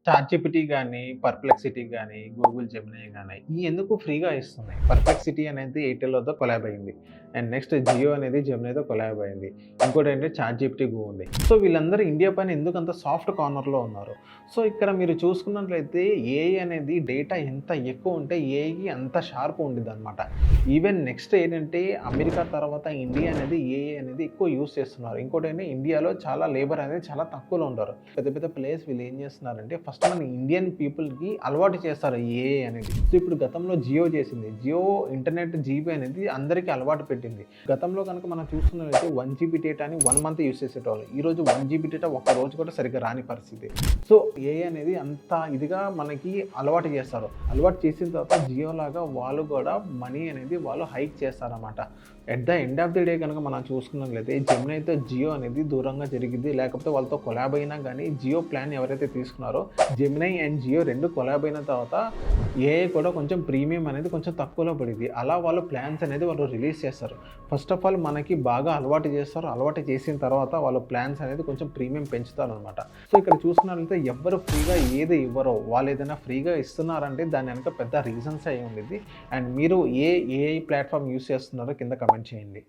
ChatGPT గానీ, Perplexity గానీ, Google Gemini గానీ ఇయి ఎందుకు ఫ్రీగా ఇస్తున్నాయి. పర్‌ప్లెక్సిటీ అనేది ఎయిర్‌టెల్‌తో కొలాబ్ అయింది. అండ్ నెక్స్ట్ జియో అనేది జెమినీతో కొలాబ్ అయింది. ఇంకోటేంటి చాట్‌జిపిటీ, గూగుల్‌ది. సో వీళ్ళందరూ ఇండియా పైన ఎందుకంత సాఫ్ట్ కార్నర్‌లో ఉన్నారు. సో ఇక్కడ మీరు చూసుకున్నట్లయితే ఏఐ అనేది డేటా ఎంత ఎక్కువ ఉంటే ఏఐకి అంత షార్ప్ ఉండిద్దనమాట. ఈవెన్ నెక్స్ట్ ఏంటంటే అమెరికా తర్వాత ఇండియా అనేది ఏఐ అనేది ఎక్కువ యూజ్ చేస్తున్నారు. ఇంకోటేంటి ఇండియాలో చాలా లేబర్ అనేది చాలా తక్కువలో ఉంటారు. పెద్ద పెద్ద ప్లేయర్స్ వీళ్ళు ఏం చేస్తున్నారంటే ఫస్ట్ మన ఇండియన్ పీపుల్‌కి అలవాటు చేస్తారు ఈ ఏఐ అనేది. సో ఇప్పుడు గతంలో జియో చేసింది. జియో ఇంటర్నెట్ జీబీ అనేది అందరికీ అలవాటు పెట్టింది. గతంలో కనుక మనం చూసుకున్నట్లయితే 1 జీబీ డేటాని 1 మంత్ యూజ్ చేసేటోళ్ళు. ఈరోజు 1 జీబీ డేటా ఒక్క రోజు కూడా సరిగ్గా రాని పరిస్థితి. సో ఏఐ అనేది అంత ఇదిగా మనకి అలవాటు చేస్తారు. అలవాటు చేసిన తర్వాత జియో లాగా వాళ్ళు కూడా మనీ అనేది వాళ్ళు హైక్ చేస్తారన్నమాట. At the end of the day కనుక మనం చూసుకున్నట్లయితే జెమినీతో జియో అనేది దూరంగా జరిగిద్ది. లేకపోతే వాళ్ళతో కొలాబ్ అయినా కానీ జియో ప్లాన్ ఎవరైతే తీసుకున్నారో జెమినీ అండ్ జియో 2 కొలాబ్ అయిన తర్వాత ఏఐ కూడా కొంచెం ప్రీమియం అనేది కొంచెం తక్కువలో పడిద్ది. అలా వాళ్ళు ప్లాన్స్ అనేది వాళ్ళు రిలీజ్ చేస్తారు. ఫస్ట్ ఆఫ్ ఆల్ మనకి బాగా అలవాటు చేస్తారు. అలవాటు చేసిన తర్వాత వాళ్ళు ప్లాన్స్ అనేది కొంచెం ప్రీమియం పెంచుతారనమాట. సో ఇక్కడ చూసుకున్నట్లయితే ఎవ్వరు ఫ్రీగా ఏది ఇవ్వరో వాళ్ళు ఏదైనా ఫ్రీగా ఇస్తున్నారంటే దాని వెనక పెద్ద రీజన్స్ అయి ఉండిద్ది. అండ్ మీరు ఏ ఏఐ ప్లాట్ఫామ్ యూస్ చేస్తున్నారో కింద కమెంట్ చేయండి.